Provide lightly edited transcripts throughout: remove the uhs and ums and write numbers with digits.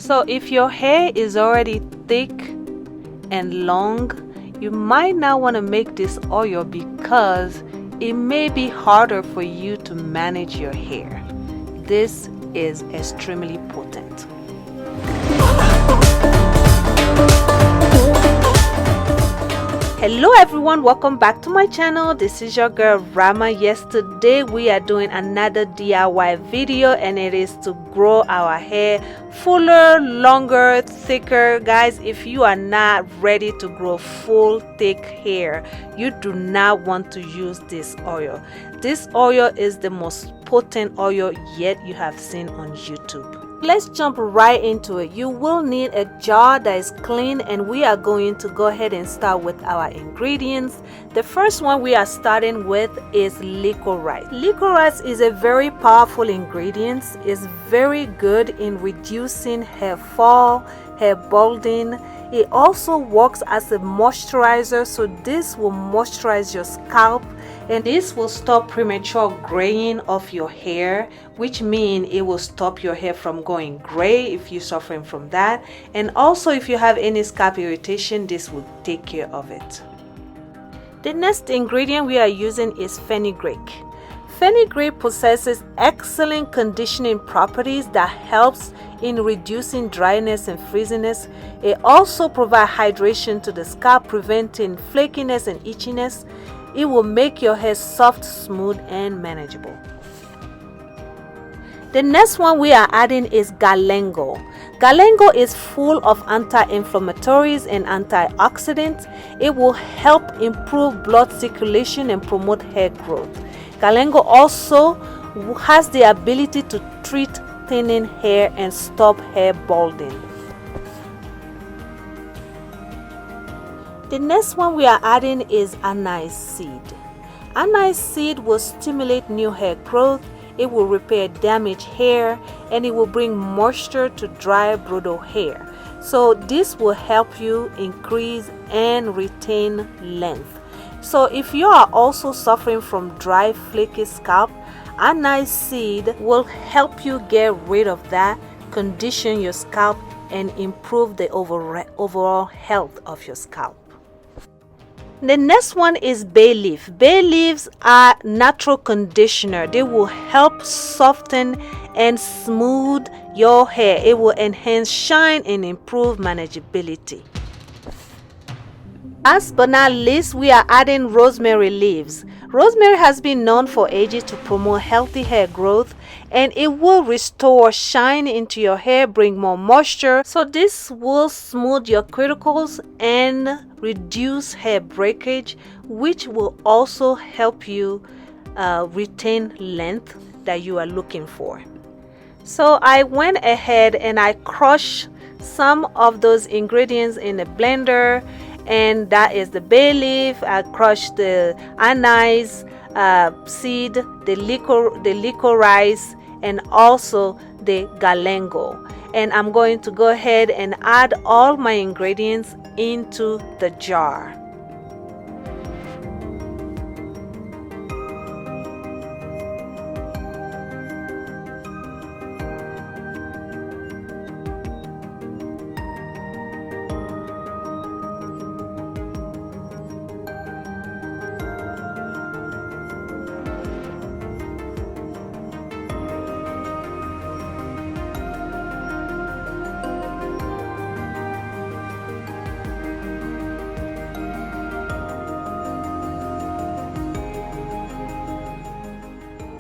So if your hair is already thick and long, you might not want to make this oil because it may be harder for you to manage your hair. This is extremely potent. Hello everyone, welcome back to my channel. This is your girl Rama. Yes, today we are doing another DIY video, and it is to grow our hair fuller, longer, thicker. Guys, if you are not ready to grow full thick hair, you do not want to use this oil. This oil is the most potent oil yet you have seen on YouTube. Let's jump right into it. You will need a jar that is clean, and we are going to go ahead and start with our ingredients. The first one we are starting with is licorice. Licorice is a very powerful ingredient. It's very good in reducing hair fall, hair balding. It also works as a moisturizer, so this will moisturize your scalp, and this will stop premature graying of your hair, which means it will stop your hair from going gray if you're suffering from that. And also, if you have any scalp irritation, this will take care of it. The next ingredient we are using is fenugreek. Fenugreek possesses excellent conditioning properties that helps in reducing dryness and frizziness. It also provides hydration to the scalp, preventing flakiness and itchiness. It will make your hair soft, smooth, and manageable. The next one we are adding is galangal. Galangal is full of anti-inflammatories and antioxidants. It will help improve blood circulation and promote hair growth. Galangal also has the ability to treat thinning hair and stop hair balding. The next one we are adding is anise seed. Anise seed will stimulate new hair growth. It will repair damaged hair, and it will bring moisture to dry, brittle hair. So this will help you increase and retain length. So if you are also suffering from dry, flaky scalp, anise seed will help you get rid of that, condition your scalp, and improve the overall health of your scalp. The next one is bay leaf. Bay leaves are natural conditioner. They will help soften and smooth your hair. It will enhance shine and improve manageability. Last but not least, we are adding rosemary leaves. Rosemary has been known for ages to promote healthy hair growth, and it will restore shine into your hair, bring more moisture. So this will smooth your cuticles and reduce hair breakage, which will also help you retain length that you are looking for. So I went ahead and I crushed some of those ingredients in a blender, and that is the bay leaf. I crushed the anise seed, the licorice, and also the galangal. And I'm going to go ahead and add all my ingredients into the jar.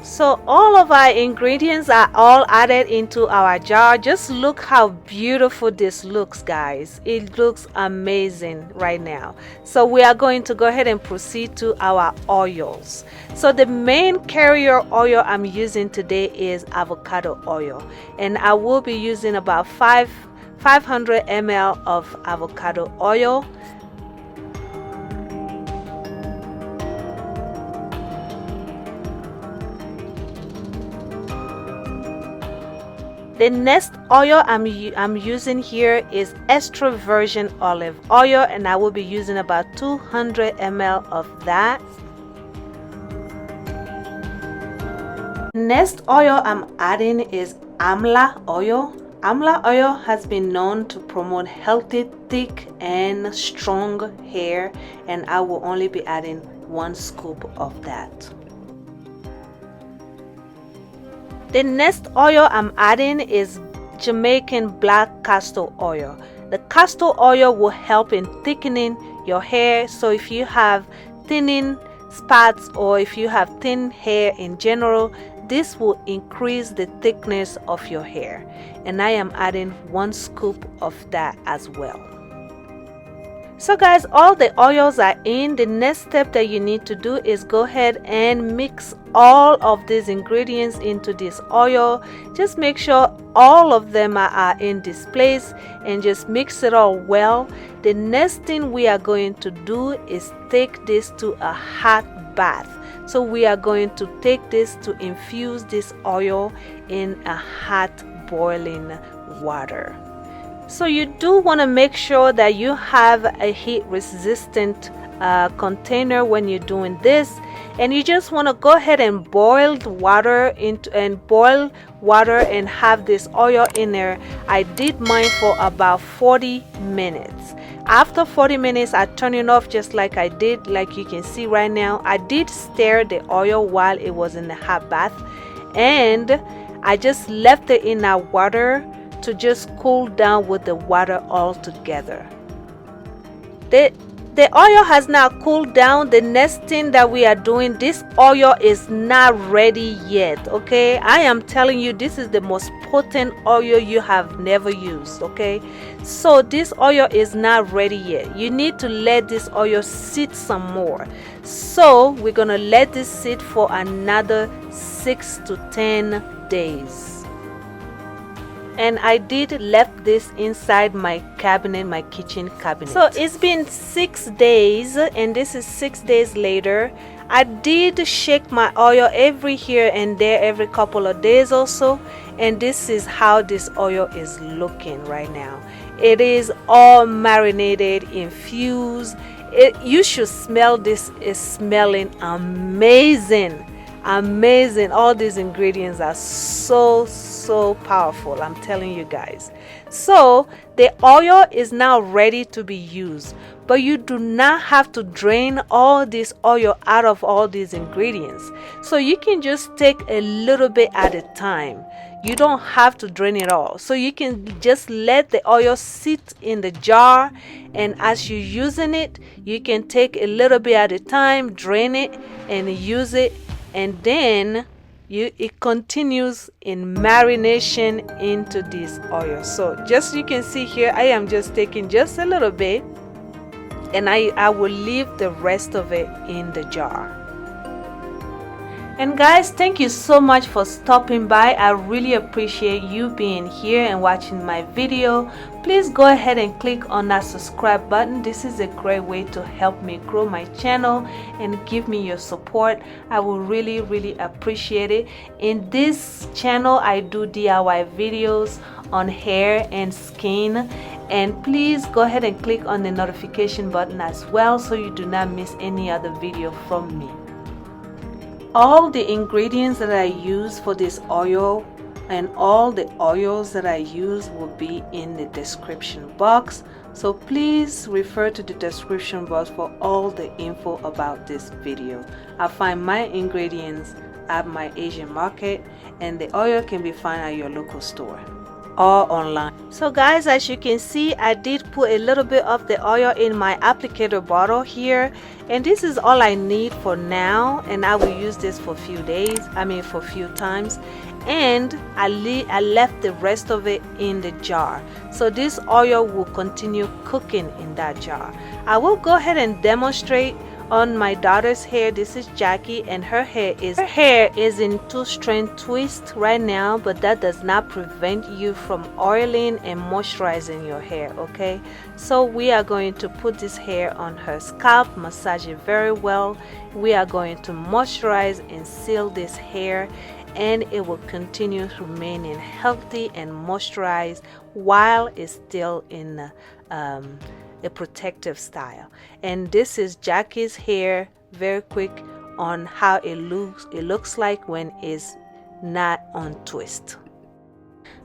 So all of our ingredients are all added into our jar. Just look how beautiful this looks, guys. It looks amazing right now. So we are going to go ahead and proceed to our oils. So the main carrier oil I'm using today is avocado oil, and I will be using about 500 ml of avocado oil. The next oil I'm using here is extra virgin olive oil, and I will be using about 200 ml of that. Next oil I'm adding is amla oil. Amla oil has been known to promote healthy, thick, and strong hair, and I will only be adding 1 scoop of that. The next oil I'm adding is Jamaican black castor oil. The castor oil will help in thickening your hair. So if you have thinning spots or if you have thin hair in general, this will increase the thickness of your hair. And I am adding 1 scoop of that as well. So guys, all the oils are in. The next step that you need to do is go ahead and mix all of these ingredients into this oil. Just make sure all of them are in this place and just mix it all well. The next thing we are going to do is take this to a hot bath. So we are going to take this to infuse this oil in a hot boiling water. So you do want to make sure that you have a heat resistant container when you're doing this, and you just want to go ahead and boil the water and have this oil in there. I did mine for about 40 minutes. After 40 minutes, I turn it off just like I did, like you can see right now. I did stir the oil while it was in the hot bath, and I just left it in that water to just cool down with the water all together. The oil has now cooled down. The next thing that we are doing, this oil is not ready yet, okay? I am telling you, this is the most potent oil you have never used, okay? So this oil is not ready yet. You need to let this oil sit some more. So we're gonna let this sit for another 6 to 10 days. And I did left this inside my cabinet, my kitchen cabinet. So it's been 6 days, and this is 6 days later. I did shake my oil every here and there, every couple of days or so, and this is how this oil is looking right now. It is all marinated, infused. You should smell this. Is smelling amazing. Amazing. All these ingredients are so powerful, I'm telling you guys. So the oil is now ready to be used, but you do not have to drain all this oil out of all these ingredients. So you can just take a little bit at a time. You don't have to drain it all. So you can just let the oil sit in the jar, and as you're using it, you can take a little bit at a time, drain it and use it, and then it continues in marination into this oil. So just you can see here, I am just taking just a little bit, and I will leave the rest of it in the jar. And guys, thank you so much for stopping by. I really appreciate you being here and watching my video. Please go ahead and click on that subscribe button. This is a great way to help me grow my channel and give me your support. I will really appreciate it. In this channel, I do DIY videos on hair and skin, and please go ahead and click on the notification button as well so you do not miss any other video from me. All the ingredients that I use for this oil and all the oils that I use will be in the description box, so please refer to the description box for all the info about this video. I find my ingredients at my Asian market, and the oil can be found at your local store or online. So guys, as you can see, I did put a little bit of the oil in my applicator bottle here, and this is all I need for now, and I will use this for a few times, and I left the rest of it in the jar. So this oil will continue cooking in that jar. I will go ahead and demonstrate on my daughter's hair. This is Jackie, and her hair is in 2-strand twist right now, but that does not prevent you from oiling and moisturizing your hair, okay? So we are going to put this hair on her scalp, massage it very well. We are going to moisturize and seal this hair, and it will continue remaining healthy and moisturized while it's still in a protective style. And this is Jackie's hair, very quick on how it looks like when it's not on twist.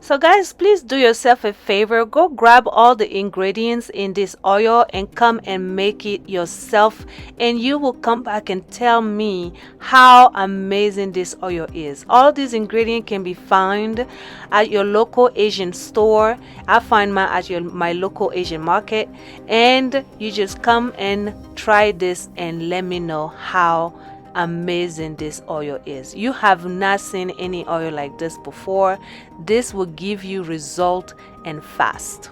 So guys, please do yourself a favor, go grab all the ingredients in this oil and come and make it yourself, and you will come back and tell me how amazing this oil is. All these ingredients can be found at your local Asian store. I find mine at my local Asian market, and you just come and try this and let me know how amazing this oil is. You have not seen any oil like this before. This will give you result and fast.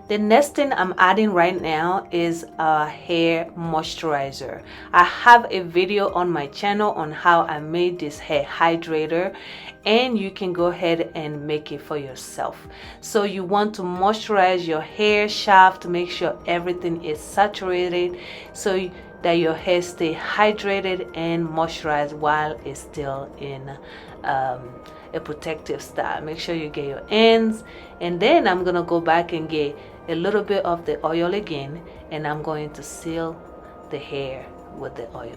The next thing I'm adding right now is a hair moisturizer. I have a video on my channel on how I made this hair hydrator, and you can go ahead and make it for yourself. So you want to moisturize your hair shaft, make sure everything is saturated so that your hair stay hydrated and moisturized while it's still in a protective style. Make sure you get your ends, and then I'm gonna go back and get a little bit of the oil again, and I'm going to seal the hair with the oil.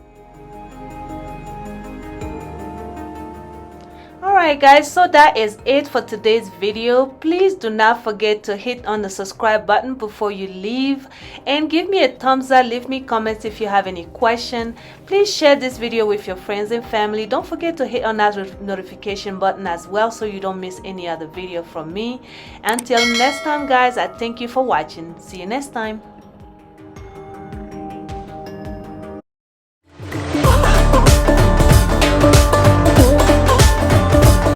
Alright guys, so that is it for today's video. Please do not forget to hit on the subscribe button before you leave, and give me a thumbs up, leave me comments if you have any question. Please share this video with your friends and family. Don't forget to hit on that notification button as well so you don't miss any other video from me. Until next time guys, I thank you for watching. See you next time.